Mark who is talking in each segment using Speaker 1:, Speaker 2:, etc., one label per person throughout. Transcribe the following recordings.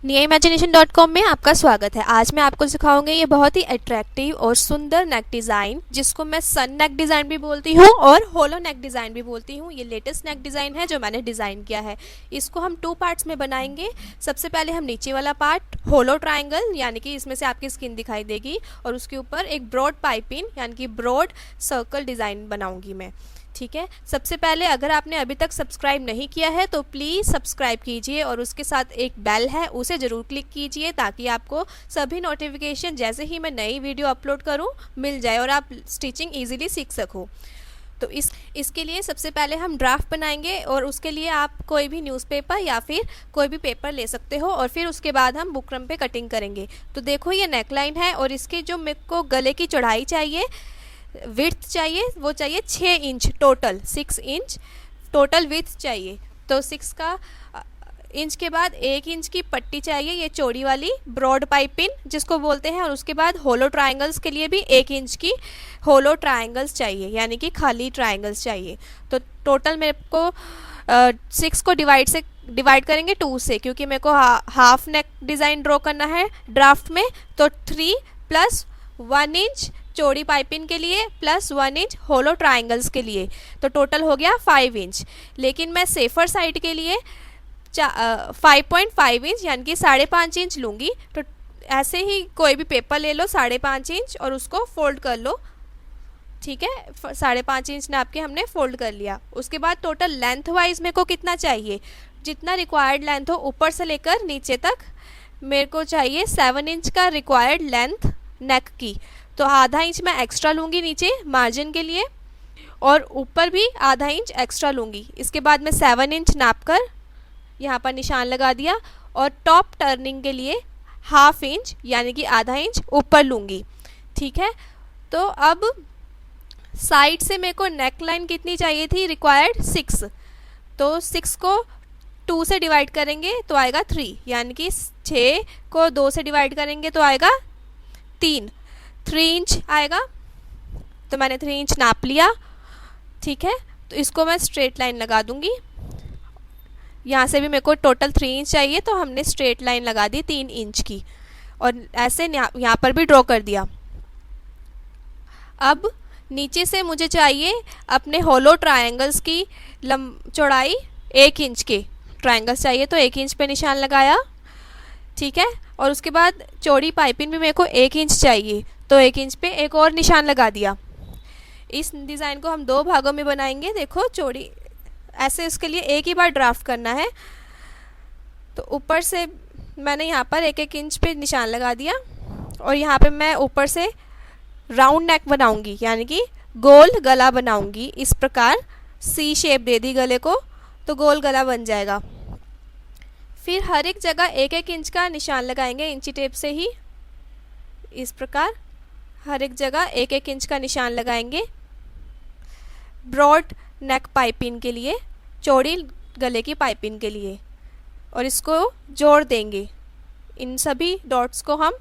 Speaker 1: niaimagination.com में आपका स्वागत है। आज मैं आपको सिखाऊंगी ये बहुत ही अट्रैक्टिव और सुंदर नेक डिज़ाइन, जिसको मैं सन नेक डिज़ाइन भी बोलती हूँ और होलो नेक डिज़ाइन भी बोलती हूँ। ये लेटेस्ट नेक डिज़ाइन है जो मैंने डिज़ाइन किया है। इसको हम 2 पार्ट्स में बनाएंगे। सबसे पहले हम नीचे वाला पार्ट होलो ट्राइंगल, यानी कि इसमें से आपकी स्किन दिखाई देगी, और उसके ऊपर एक ब्रॉड पाइपिंग यानी कि ब्रॉड सर्कल डिज़ाइन बनाऊँगी मैं। ठीक है, सबसे पहले अगर आपने अभी तक सब्सक्राइब नहीं किया है तो प्लीज़ सब्सक्राइब कीजिए और उसके साथ एक बेल है उसे ज़रूर क्लिक कीजिए, ताकि आपको सभी नोटिफिकेशन जैसे ही मैं नई वीडियो अपलोड करूं मिल जाए और आप स्टिचिंग इजीली सीख सको। तो इसके लिए सबसे पहले हम ड्राफ्ट बनाएंगे, और उसके लिए आप कोई भी न्यूज़पेपर या फिर कोई भी पेपर ले सकते हो, और फिर उसके बाद हम बुकरम पे कटिंग करेंगे। तो देखो ये नेकलाइन है, और इसके जो मेरे को गले की चौड़ाई चाहिए, विड्थ चाहिए, वो चाहिए 6 inch, total 6 inch total width चाहिए। तो 6 का इंच के बाद 1 इंच की पट्टी चाहिए, ये चौड़ी वाली ब्रॉड पाइपिंग जिसको बोलते हैं। और उसके बाद होलो ट्रायंगल्स के लिए भी 1 इंच की होलो ट्रायंगल्स चाहिए, यानी कि खाली ट्रायंगल्स चाहिए। तो टोटल मेरे को 6 को डिवाइड करेंगे 2 से, क्योंकि मेरे को हाफ नेक डिज़ाइन ड्रॉ करना है ड्राफ्ट में। तो 3 + 1 इंच चौड़ी पाइपिंग के लिए प्लस 1 इंच होलो ट्रायंगल्स के लिए, तो टोटल हो गया 5 इंच। लेकिन मैं सेफर साइड के लिए 5.5 इंच यानी कि 5.5 इंच लूँगी। तो ऐसे ही कोई भी पेपर ले लो 5.5 इंच और उसको फोल्ड कर लो। ठीक है, 5.5 इंच नाप के हमने फोल्ड कर लिया। उसके बाद टोटल लेंथ वाइज मेरे को कितना चाहिए, जितना रिक्वायर्ड लेंथ हो ऊपर से लेकर नीचे तक, मेरे को चाहिए 7 इंच का रिक्वायर्ड लेंथ नेक की। तो आधा इंच मैं एक्स्ट्रा लूँगी नीचे मार्जिन के लिए, और ऊपर भी आधा इंच एक्स्ट्रा लूँगी। इसके बाद मैं 7 इंच नाप कर यहाँ पर निशान लगा दिया, और टॉप टर्निंग के लिए ½ इंच यानी कि आधा इंच ऊपर लूँगी। ठीक है, तो अब साइड से मेरे को नेक लाइन कितनी चाहिए थी, रिक्वायर्ड 6। तो 6 को 2 से डिवाइड करेंगे तो आएगा 3, यानी कि 6 को 2 से डिवाइड करेंगे तो आएगा 3 इंच आएगा। तो मैंने 3 इंच नाप लिया। ठीक है, तो इसको मैं स्ट्रेट लाइन लगा दूंगी। यहाँ से भी मेरे को टोटल 3 इंच चाहिए, तो हमने स्ट्रेट लाइन लगा दी 3 इंच की, और ऐसे यहाँ पर भी ड्रॉ कर दिया। अब नीचे से मुझे चाहिए अपने होलो ट्रायंगल्स की चौड़ाई 1 इंच के ट्रायंगल्स चाहिए, तो 1 इंच पे निशान लगाया। ठीक है, और उसके बाद चौड़ी पाइपिंग भी मेरे को 1 इंच चाहिए, तो 1 इंच पे एक और निशान लगा दिया। इस डिज़ाइन को हम 2 भागों में बनाएंगे। देखो चौड़ी ऐसे, उसके लिए एक ही बार ड्राफ्ट करना है। तो ऊपर से मैंने यहाँ पर 1-1 इंच पे निशान लगा दिया, और यहाँ पे मैं ऊपर से राउंड नेक बनाऊंगी, यानी कि गोल गला बनाऊंगी। इस प्रकार सी शेप दे दी गले को, तो गोल गला बन जाएगा। फिर हर एक जगह 1-1 इंच का निशान लगाएंगे इंची टेप से ही। इस प्रकार हर एक जगह 1-1 इंच का निशान लगाएंगे ब्रॉड नेक पाइपिंग के लिए, चौड़ी गले की पाइपिंग के लिए, और इसको जोड़ देंगे। इन सभी डॉट्स को हम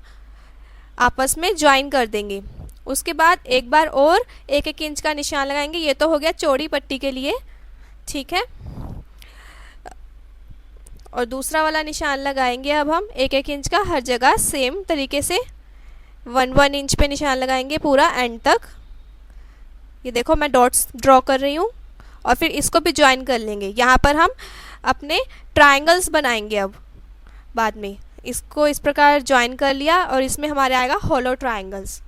Speaker 1: आपस में ज्वाइन कर देंगे। उसके बाद एक बार और 1-1 इंच का निशान लगाएंगे। ये तो हो गया चौड़ी पट्टी के लिए। ठीक है, और दूसरा वाला निशान लगाएंगे अब हम 1-1 इंच का हर जगह सेम तरीके से 1-1 इंच पे निशान लगाएंगे पूरा एंड तक। ये देखो मैं डॉट्स ड्रॉ कर रही हूँ, और फिर इसको भी ज्वाइन कर लेंगे। यहाँ पर हम अपने ट्रायंगल्स बनाएंगे अब बाद में। इसको इस प्रकार ज्वाइन कर लिया, और इसमें हमारे आएगा होलो ट्रायंगल्स।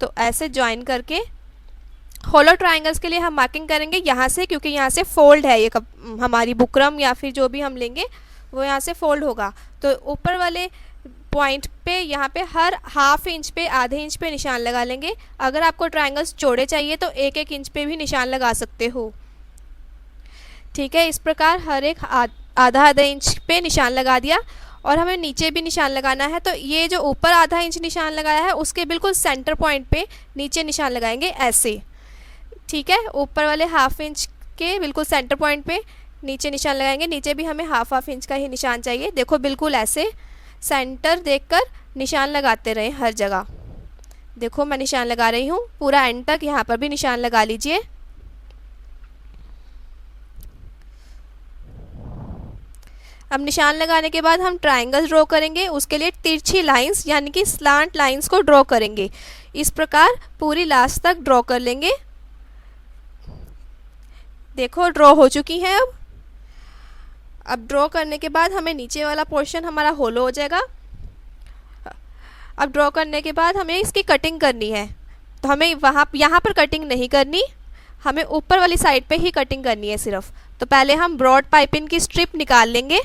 Speaker 1: तो ऐसे ज्वाइन करके होलो ट्रायंगल्स के लिए हम मार्किंग करेंगे यहाँ से, क्योंकि यहाँ से फोल्ड है ये हमारी बुकरम या फिर जो भी हम लेंगे वो यहाँ से फोल्ड होगा। तो ऊपर वाले पॉइंट पे यहाँ पे हर ½ इंच पे, आधे इंच पे निशान लगा लेंगे। अगर आपको ट्रायंगल्स चौड़े चाहिए तो 1-1 इंच पे भी निशान लगा सकते हो। ठीक है, इस प्रकार हर एक आधा इंच पे निशान लगा दिया, और हमें नीचे भी निशान लगाना है। तो ये जो ऊपर आधा इंच निशान लगाया है उसके बिल्कुल सेंटर पॉइंट पे नीचे निशान लगाएंगे ऐसे। ठीक है, ऊपर वाले ½ इंच के बिल्कुल सेंटर पॉइंट पे नीचे निशान लगाएंगे। नीचे भी हमें ½ इंच का ही निशान चाहिए। देखो बिल्कुल ऐसे सेंटर देखकर निशान लगाते रहें हर जगह। देखो मैं निशान लगा रही हूँ पूरा एंड तक, यहाँ पर भी निशान लगा लीजिए। अब निशान लगाने के बाद हम ट्रायंगल ड्रॉ करेंगे, उसके लिए तिरछी लाइंस यानी कि स्लांट लाइंस को ड्रॉ करेंगे। इस प्रकार पूरी लास्ट तक ड्रॉ कर लेंगे। देखो ड्रॉ हो चुकी हैं। अब ड्रॉ करने के बाद हमें नीचे वाला पोर्शन हमारा होलो हो जाएगा। अब ड्रॉ करने के बाद हमें इसकी कटिंग करनी है, तो हमें यहाँ पर कटिंग नहीं करनी, हमें ऊपर वाली साइड पे ही कटिंग करनी है सिर्फ। तो पहले हम ब्रॉड पाइपिंग की स्ट्रिप निकाल लेंगे,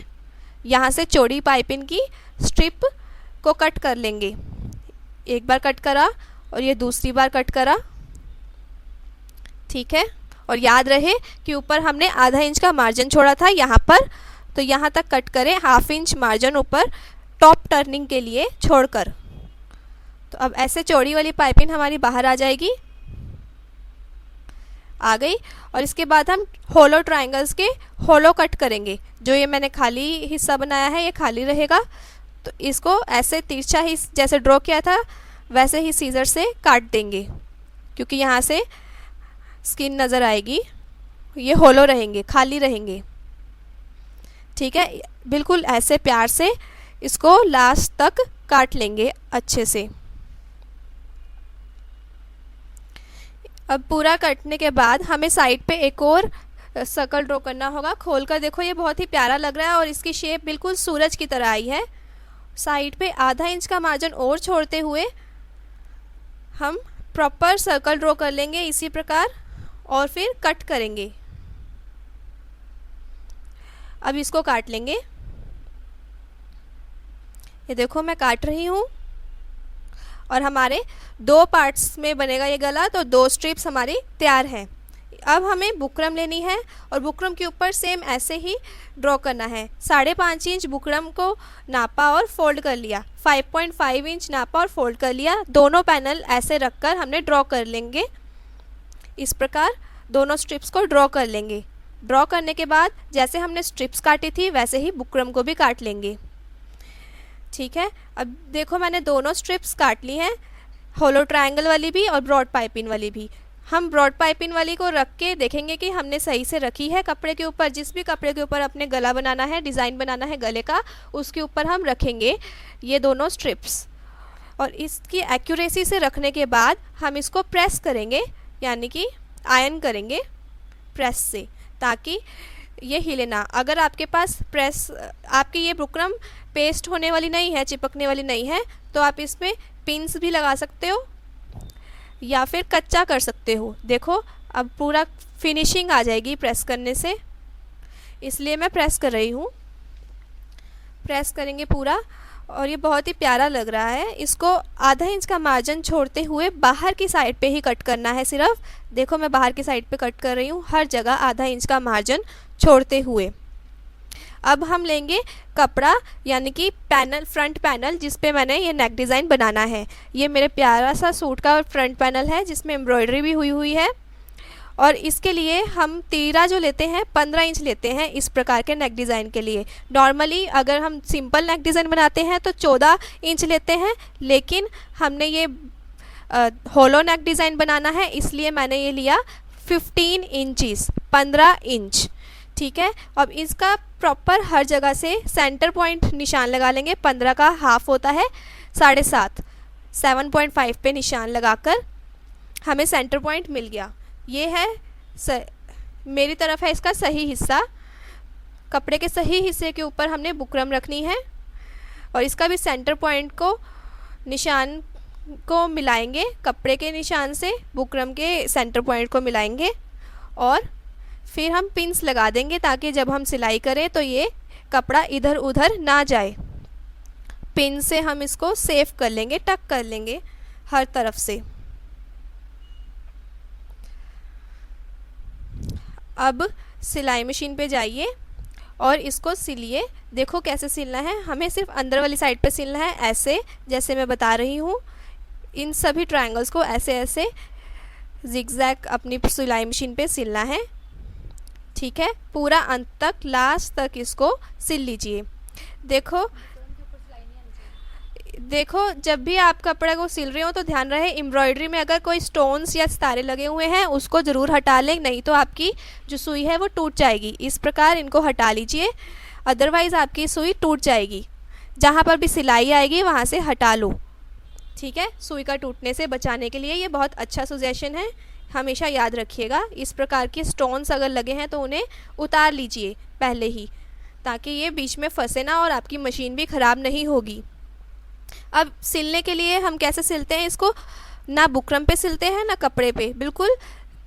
Speaker 1: यहाँ से चौड़ी पाइपिंग की स्ट्रिप को कट कर लेंगे। एक बार कट करा और ये दूसरी बार कट करा, ठीक है। और याद रहे कि ऊपर हमने आधा इंच का मार्जिन छोड़ा था यहाँ पर, तो यहाँ तक कट करें, हाफ इंच मार्जिन ऊपर टॉप टर्निंग के लिए छोड़कर। तो अब ऐसे चौड़ी वाली पाइपिंग हमारी बाहर आ जाएगी, आ गई। और इसके बाद हम होलो ट्रायंगल्स के होलो कट करेंगे। जो ये मैंने खाली हिस्सा बनाया है ये खाली रहेगा, तो इसको ऐसे तिरछा ही जैसे ड्रॉ किया था वैसे ही सीजर से काट देंगे, क्योंकि यहाँ से स्किन नज़र आएगी। ये होलो रहेंगे, खाली रहेंगे, ठीक है। बिल्कुल ऐसे प्यार से इसको लास्ट तक काट लेंगे अच्छे से। अब पूरा कटने के बाद हमें साइड पे एक और सर्कल ड्रॉ करना होगा। खोलकर देखो ये बहुत ही प्यारा लग रहा है और इसकी शेप बिल्कुल सूरज की तरह आई है। साइड पे आधा इंच का मार्जिन और छोड़ते हुए हम प्रॉपर सर्कल ड्रॉ कर लेंगे इसी प्रकार, और फिर कट करेंगे। अब इसको काट लेंगे। ये देखो मैं काट रही हूँ, और हमारे 2 पार्ट्स में बनेगा ये गला, तो 2 स्ट्रिप्स हमारी तैयार हैं। अब हमें बुकरम लेनी है और बुकरम के ऊपर सेम ऐसे ही ड्रॉ करना है। 5.5 इंच बुकरम को नापा और फोल्ड कर लिया, 5.5 इंच नापा और फोल्ड कर लिया। दोनों पैनल ऐसे रखकर हमने ड्रॉ कर लेंगे। इस प्रकार दोनों स्ट्रिप्स को ड्रॉ कर लेंगे। ड्रॉ करने के बाद जैसे हमने स्ट्रिप्स काटी थी वैसे ही बुकरम को भी काट लेंगे, ठीक है। अब देखो मैंने दोनों स्ट्रिप्स काट ली हैं, होलो ट्रायंगल वाली भी और ब्रॉड पाइपिंग वाली भी। हम ब्रॉड पाइपिंग वाली को रख के देखेंगे कि हमने सही से रखी है कपड़े के ऊपर। जिस भी कपड़े के ऊपर अपने गला बनाना है, डिज़ाइन बनाना है गले का, उसके ऊपर हम रखेंगे ये दोनों स्ट्रिप्स। और इसकी एक्यूरेसी से रखने के बाद हम इसको प्रेस करेंगे, यानी कि आयरन करेंगे प्रेस से, ताकि ये हिले ना। अगर आपके पास आपकी ये बुकरम पेस्ट होने वाली नहीं है, चिपकने वाली नहीं है, तो आप इसमें पिन्स भी लगा सकते हो या फिर कच्चा कर सकते हो। देखो अब पूरा फिनिशिंग आ जाएगी प्रेस करने से, इसलिए मैं प्रेस कर रही हूँ। प्रेस करेंगे पूरा, और ये बहुत ही प्यारा लग रहा है। इसको आधा इंच का मार्जिन छोड़ते हुए बाहर की साइड पे ही कट करना है सिर्फ। देखो मैं बाहर की साइड पे कट कर रही हूँ, हर जगह आधा इंच का मार्जिन छोड़ते हुए। अब हम लेंगे कपड़ा, यानी कि पैनल, फ्रंट पैनल, जिस पे मैंने ये नेक डिज़ाइन बनाना है। ये मेरे प्यारा सा सूट का फ्रंट पैनल है जिसमें एम्ब्रॉयडरी भी हुई है। और इसके लिए हम तीरा जो लेते हैं 15 इंच लेते हैं इस प्रकार के नेक डिज़ाइन के लिए। नॉर्मली अगर हम सिंपल नेक डिज़ाइन बनाते हैं तो 14 इंच लेते हैं, लेकिन हमने ये होलो नेक डिज़ाइन बनाना है इसलिए मैंने ये लिया 15 इंचज़, 15 इंच, ठीक है। अब इसका प्रॉपर हर जगह से सेंटर पॉइंट निशान लगा लेंगे। 15 का हाफ होता है 7.5, 7.5 पे निशान लगाकर हमें सेंटर पॉइंट मिल गया। ये है मेरी तरफ है इसका सही हिस्सा। कपड़े के सही हिस्से के ऊपर हमने बुकरम रखनी है, और इसका भी सेंटर पॉइंट को निशान को मिलाएंगे। कपड़े के निशान से बुकरम के सेंटर पॉइंट को मिलाएंगे, और फिर हम पिन्स लगा देंगे ताकि जब हम सिलाई करें तो ये कपड़ा इधर उधर ना जाए। पिन से हम इसको सेफ कर लेंगे, टक कर लेंगे हर तरफ से। अब सिलाई मशीन पे जाइए और इसको सिलिए। देखो कैसे सिलना है, हमें सिर्फ अंदर वाली साइड पे सिलना है, ऐसे जैसे मैं बता रही हूँ। इन सभी ट्रायंगल्स को ऐसे ऐसे जिगजैग अपनी सिलाई मशीन पे सिलना है, ठीक है। पूरा अंत तक, लास्ट तक इसको सिल लीजिए। देखो जब भी आप कपड़े को सिल रहे हो तो ध्यान रहे एम्ब्रॉयडरी में अगर कोई स्टोन्स या सितारे लगे हुए हैं उसको ज़रूर हटा लें, नहीं तो आपकी जो सुई है वो टूट जाएगी। इस प्रकार इनको हटा लीजिए। अदरवाइज़ आपकी सुई टूट जाएगी। जहाँ पर भी सिलाई आएगी वहाँ से हटा लो, ठीक है। सुई का टूटने से बचाने के लिए ये बहुत अच्छा सजेशन है, हमेशा याद रखिएगा। इस प्रकार के स्टोन्स अगर लगे हैं तो उन्हें उतार लीजिए पहले ही, ताकि ये बीच में फंसे ना और आपकी मशीन भी ख़राब नहीं होगी। अब सिलने के लिए हम कैसे सिलते हैं इसको, ना बुकरम पे सिलते हैं ना कपड़े पे, बिल्कुल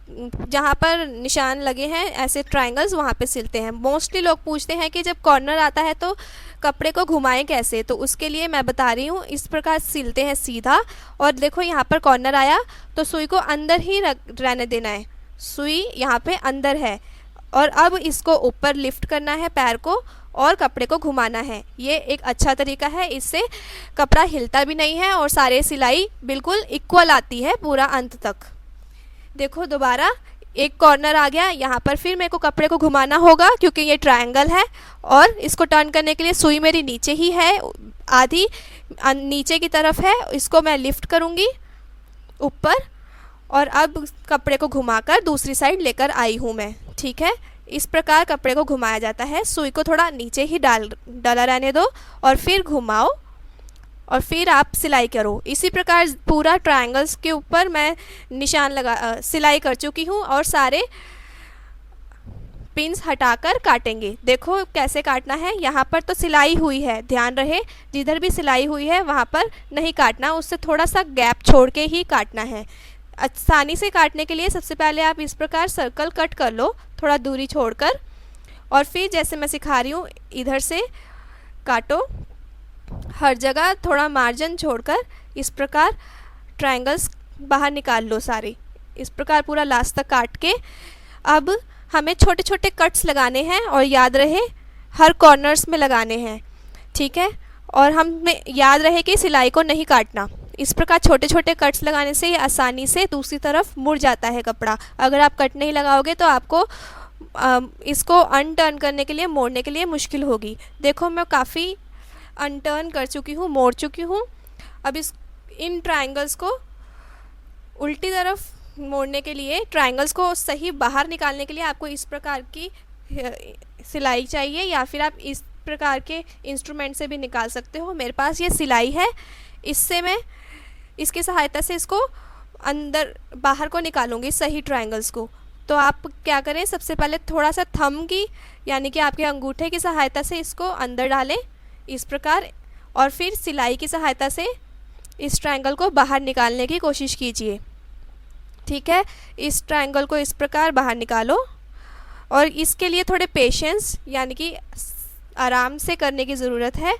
Speaker 1: जहाँ पर निशान लगे हैं ऐसे ट्रायंगल्स वहाँ पे सिलते हैं। मोस्टली लोग पूछते हैं कि जब कॉर्नर आता है तो कपड़े को घुमाएं कैसे, तो उसके लिए मैं बता रही हूँ, इस प्रकार सिलते हैं सीधा। और देखो यहाँ पर कॉर्नर आया तो सुई को अंदर ही रहने देना है, सुई यहाँ पे अंदर है। और अब इसको ऊपर लिफ्ट करना है पैर को और कपड़े को घुमाना है। ये एक अच्छा तरीका है, इससे कपड़ा हिलता भी नहीं है और सारे सिलाई बिल्कुल इक्वल आती है पूरा अंत तक। देखो दोबारा एक कॉर्नर आ गया, यहाँ पर फिर मेरे को कपड़े को घुमाना होगा क्योंकि ये ट्रायंगल है। और इसको टर्न करने के लिए सुई मेरी नीचे ही है, आधी नीचे की तरफ है, इसको मैं लिफ्ट करूँगी ऊपर। और अब कपड़े को घुमाकर दूसरी साइड लेकर आई हूँ मैं, ठीक है। इस प्रकार कपड़े को घुमाया जाता है। सुई को थोड़ा नीचे ही डाला रहने दो और फिर घुमाओ और फिर आप सिलाई करो। इसी प्रकार पूरा ट्रायंगल्स के ऊपर मैं निशान सिलाई कर चुकी हूँ और सारे पिंस हटाकर काटेंगे। देखो कैसे काटना है, यहाँ पर तो सिलाई हुई है, ध्यान रहे जिधर भी सिलाई हुई है वहाँ पर नहीं काटना, उससे थोड़ा सा गैप छोड़ के ही काटना है। आसानी से काटने के लिए सबसे पहले आप इस प्रकार सर्कल कट कर लो, थोड़ा दूरी छोड़कर, और फिर जैसे मैं सिखा रही हूँ इधर से काटो, हर जगह थोड़ा मार्जिन छोड़कर इस प्रकार ट्रायंगल्स बाहर निकाल लो सारे। इस प्रकार पूरा लास्ट तक काट के अब हमें छोटे छोटे कट्स लगाने हैं और याद रहे हर कॉर्नर्स में लगाने हैं, ठीक है। और हमें याद रहे कि सिलाई को नहीं काटना। इस प्रकार छोटे छोटे कट्स लगाने से ये आसानी से दूसरी तरफ मुड़ जाता है कपड़ा। अगर आप कट नहीं लगाओगे तो आपको इसको अनटर्न करने के लिए, मोड़ने के लिए मुश्किल होगी। देखो मैं काफ़ी अनटर्न कर चुकी हूँ, मोड़ चुकी हूँ। अब इन ट्रायंगल्स को उल्टी तरफ मोड़ने के लिए, ट्रायंगल्स को सही बाहर निकालने के लिए आपको इस प्रकार की सिलाई चाहिए, या फिर आप इस प्रकार के इंस्ट्रूमेंट से भी निकाल सकते हो। मेरे पास ये सिलाई है, इससे मैं इसकी सहायता से इसको अंदर बाहर को निकालूंगी सही ट्रायंगल्स को। तो आप क्या करें, सबसे पहले थोड़ा सा थंब की यानी कि आपके अंगूठे की सहायता से इसको अंदर डालें इस प्रकार, और फिर सिलाई की सहायता से इस ट्रायंगल को बाहर निकालने की कोशिश कीजिए, ठीक है। इस ट्रायंगल को इस प्रकार बाहर निकालो और इसके लिए थोड़े पेशेंस यानी कि आराम से करने की ज़रूरत है।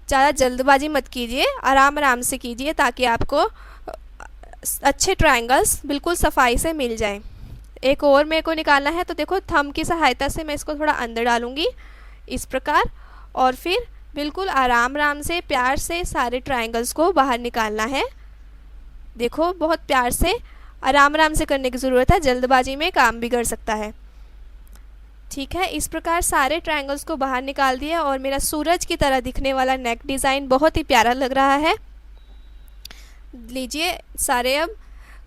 Speaker 1: ज़्यादा जल्दबाजी मत कीजिए, आराम आराम से कीजिए ताकि आपको अच्छे ट्रायंगल्स बिल्कुल सफाई से मिल जाएं। एक और मेरे को निकालना है, तो देखो थंब की सहायता से मैं इसको थोड़ा अंदर डालूंगी इस प्रकार, और फिर बिल्कुल आराम आराम से प्यार से सारे ट्रायंगल्स को बाहर निकालना है। देखो बहुत प्यार से आराम आराम से करने की ज़रूरत है, जल्दबाजी में काम बिगड़ सकता है, ठीक है। इस प्रकार सारे ट्रायंगल्स को बाहर निकाल दिया और मेरा सूरज की तरह दिखने वाला नेक डिज़ाइन बहुत ही प्यारा लग रहा है। लीजिए सारे अब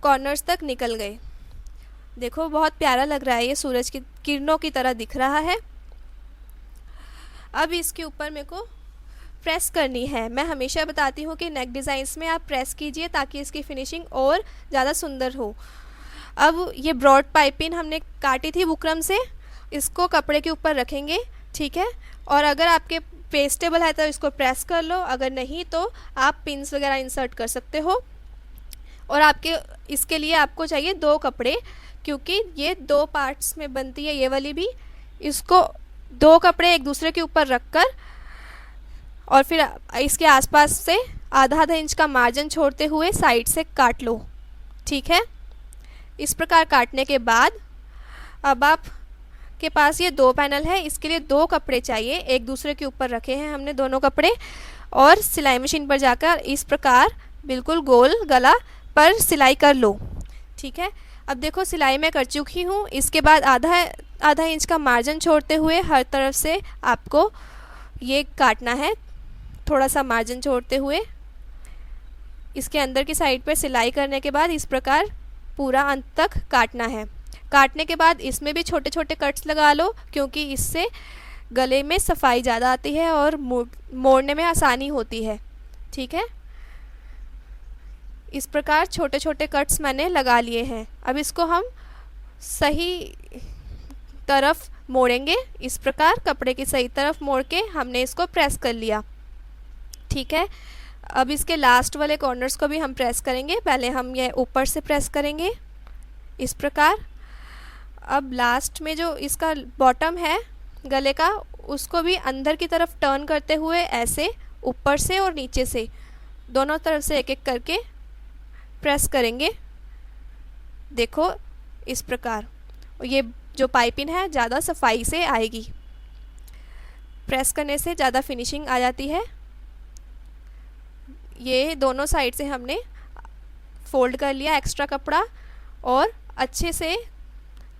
Speaker 1: कॉर्नर्स तक निकल गए। देखो बहुत प्यारा लग रहा है, ये सूरज की किरणों की तरह दिख रहा है। अब इसके ऊपर मेरे को प्रेस करनी है। मैं हमेशा बताती हूँ कि नेक डिज़ाइंस में आप प्रेस कीजिए ताकि इसकी फिनिशिंग और ज़्यादा सुंदर हो। अब ये ब्रॉड पाइपिंग हमने काटी थी बुकरम से, इसको कपड़े के ऊपर रखेंगे, ठीक है। और अगर आपके पेस्टेबल है तो इसको प्रेस कर लो, अगर नहीं तो आप पिन्स वगैरह इंसर्ट कर सकते हो। और आपके इसके लिए आपको चाहिए 2 कपड़े, क्योंकि ये 2 पार्ट्स में बनती है ये वाली भी। इसको 2 कपड़े एक दूसरे के ऊपर रखकर और फिर इसके आसपास से आधा इंच का मार्जिन छोड़ते हुए साइड से काट लो, ठीक है। इस प्रकार काटने के बाद अब आप के पास ये 2 पैनल है, इसके लिए 2 कपड़े चाहिए, एक दूसरे के ऊपर रखे हैं हमने दोनों कपड़े, और सिलाई मशीन पर जाकर इस प्रकार बिल्कुल गोल गला पर सिलाई कर लो, ठीक है। अब देखो सिलाई मैं कर चुकी हूँ। इसके बाद आधा इंच का मार्जिन छोड़ते हुए हर तरफ से आपको ये काटना है, थोड़ा सा मार्जिन छोड़ते हुए इसके अंदर की साइड पर सिलाई करने के बाद इस प्रकार पूरा अंत तक काटना है। काटने के बाद इसमें भी छोटे छोटे कट्स लगा लो, क्योंकि इससे गले में सफाई ज़्यादा आती है और मोड़ने में आसानी होती है। ठीक है, इस प्रकार छोटे छोटे कट्स मैंने लगा लिए हैं। अब इसको हम सही तरफ मोड़ेंगे। इस प्रकार कपड़े की सही तरफ मोड़ के हमने इसको प्रेस कर लिया। ठीक है, अब इसके लास्ट वाले कॉर्नर्स को भी हम प्रेस करेंगे। पहले हम ये ऊपर से प्रेस करेंगे इस प्रकार। अब लास्ट में जो इसका बॉटम है गले का, उसको भी अंदर की तरफ टर्न करते हुए ऐसे ऊपर से और नीचे से दोनों तरफ से एक एक करके प्रेस करेंगे। देखो इस प्रकार, ये जो पाइपिंग है ज़्यादा सफाई से आएगी। प्रेस करने से ज़्यादा फिनिशिंग आ जाती है। ये दोनों साइड से हमने फोल्ड कर लिया एक्स्ट्रा कपड़ा और अच्छे से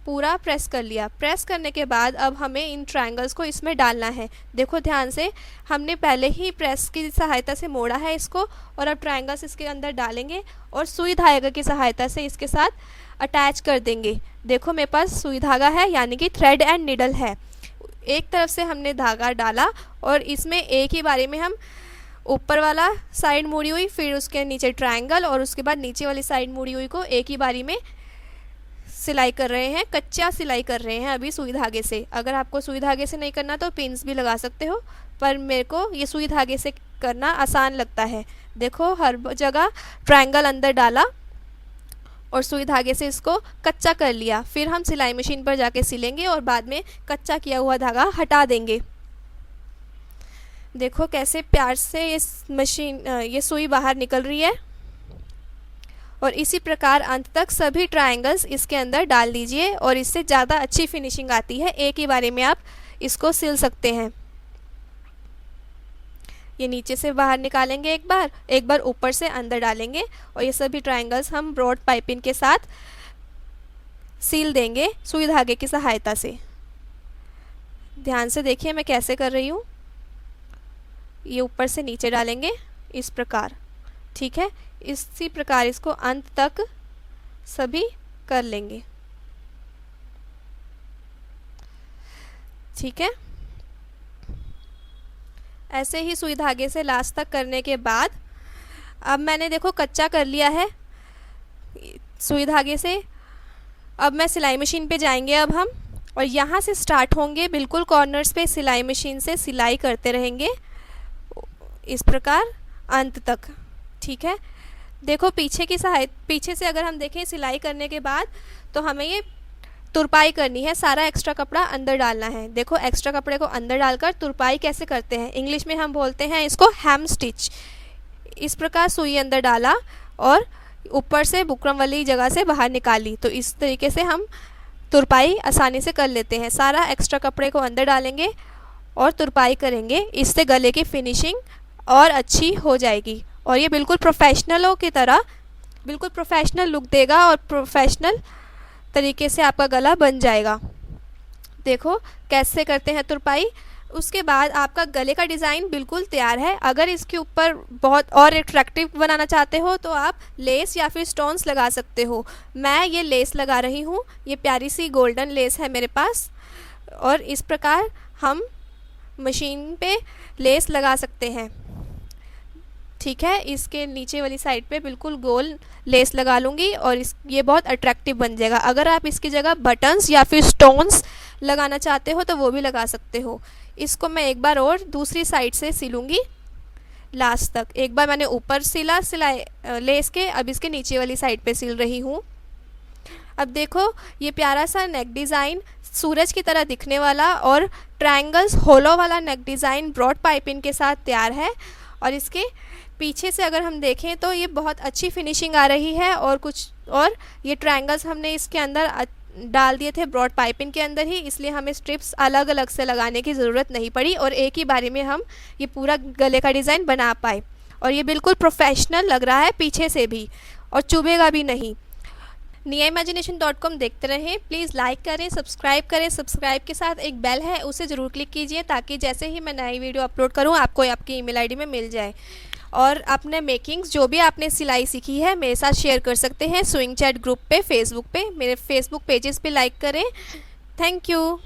Speaker 1: पूरा प्रेस कर लिया। प्रेस करने के बाद अब हमें इन ट्रायंगल्स को इसमें डालना है। देखो ध्यान से, हमने पहले ही प्रेस की सहायता से मोड़ा है इसको, और अब ट्रायंगल्स इसके अंदर डालेंगे और सुई धागा की सहायता से इसके साथ अटैच कर देंगे। देखो मेरे पास सुई धागा है, यानी कि थ्रेड एंड निडल है। एक तरफ से हमने धागा डाला और इसमें एक ही बारी में हम ऊपर वाला साइड मुड़ी हुई, फिर उसके नीचे ट्रायंगल और उसके बाद नीचे वाली साइड मुड़ी हुई को एक ही बारी में सिलाई कर रहे हैं। कच्चा सिलाई कर रहे हैं अभी सुई धागे से। अगर आपको सुई धागे से नहीं करना तो पिन्स भी लगा सकते हो, पर मेरे को ये सुई धागे से करना आसान लगता है। देखो हर जगह ट्रायंगल अंदर डाला और सुई धागे से इसको कच्चा कर लिया। फिर हम सिलाई मशीन पर जाके सिलेंगे और बाद में कच्चा किया हुआ धागा हटा देंगे। देखो कैसे प्यार से ये सुई बाहर निकल रही है। और इसी प्रकार अंत तक सभी ट्रायंगल्स इसके अंदर डाल दीजिए और इससे ज़्यादा अच्छी फिनिशिंग आती है। एक ही बारे में आप इसको सिल सकते हैं। ये नीचे से बाहर निकालेंगे एक बार ऊपर से अंदर डालेंगे और ये सभी ट्रायंगल्स हम ब्रॉड पाइपिंग के साथ सील देंगे सुई धागे की सहायता से। ध्यान से देखिए मैं कैसे कर रही हूँ। ये ऊपर से नीचे डालेंगे इस प्रकार। ठीक है, इसी प्रकार इसको अंत तक सभी कर लेंगे। ठीक है, ऐसे ही सुई धागे से लास्ट तक करने के बाद अब मैंने देखो कच्चा कर लिया है सुई धागे से। अब मैं सिलाई मशीन पे जाएंगे अब हम, और यहाँ से स्टार्ट होंगे बिल्कुल कॉर्नर्स पे सिलाई मशीन से सिलाई करते रहेंगे इस प्रकार अंत तक। ठीक है, देखो पीछे से अगर हम देखें सिलाई करने के बाद तो हमें ये तुरपाई करनी है। सारा एक्स्ट्रा कपड़ा अंदर डालना है। देखो एक्स्ट्रा कपड़े को अंदर डालकर तुरपाई कैसे करते हैं, इंग्लिश में हम बोलते हैं इसको हैम स्टिच। इस प्रकार सुई अंदर डाला और ऊपर से बुकरम वाली जगह से बाहर निकाली, तो इस तरीके से हम तुरपाई आसानी से कर लेते हैं। सारा एक्स्ट्रा कपड़े को अंदर डालेंगे और तुरपाई करेंगे। इससे गले की फिनिशिंग और अच्छी हो जाएगी और ये बिल्कुल प्रोफेशनलों की तरह बिल्कुल प्रोफेशनल लुक देगा और प्रोफेशनल तरीके से आपका गला बन जाएगा। देखो कैसे करते हैं तुरपाई। उसके बाद आपका गले का डिज़ाइन बिल्कुल तैयार है। अगर इसके ऊपर बहुत और अट्रैक्टिव बनाना चाहते हो तो आप लेस या फिर स्टोन्स लगा सकते हो। मैं ये लेस लगा रही हूँ, ये प्यारी सी गोल्डन लेस है मेरे पास, और इस प्रकार हम मशीन पे लेस लगा सकते हैं। ठीक है, इसके नीचे वाली साइड पे बिल्कुल गोल लेस लगा लूँगी और ये बहुत अट्रैक्टिव बन जाएगा। अगर आप इसकी जगह बटन्स या फिर स्टोन्स लगाना चाहते हो तो वो भी लगा सकते हो। इसको मैं एक बार और दूसरी साइड से सिलूँगी लास्ट तक। एक बार मैंने ऊपर सिला लेस के, अब इसके नीचे वाली साइड पे सिल रही हूँ। अब देखो ये प्यारा सा नेक डिज़ाइन सूरज की तरह दिखने वाला और ट्रायंगल्स होलो वाला नेक डिज़ाइन ब्रॉड पाइपिंग के साथ तैयार है। और इसके पीछे से अगर हम देखें तो ये बहुत अच्छी फिनिशिंग आ रही है। और ये ट्रायंगल्स हमने इसके अंदर डाल दिए थे ब्रॉड पाइपिंग के अंदर ही, इसलिए हमें स्ट्रिप्स अलग अलग से लगाने की ज़रूरत नहीं पड़ी और एक ही बारी में हम ये पूरा गले का डिज़ाइन बना पाए। और ये बिल्कुल प्रोफेशनल लग रहा है पीछे से भी और चुभेगा भी नहीं। niaimagination.com देखते रहें। प्लीज़ लाइक करें, सब्सक्राइब करें। सब्सक्राइब के साथ एक बेल है, उसे ज़रूर क्लिक कीजिए ताकि जैसे ही मैं नई वीडियो अपलोड करूं आपको आपकी ईमेल आईडी में मिल जाए। और अपने मेकिंग्स जो भी आपने सिलाई सीखी है मेरे साथ शेयर कर सकते हैं स्विंग चैट ग्रुप पे, फेसबुक पे। मेरे फेसबुक पेजेस पे लाइक करें। Thank you.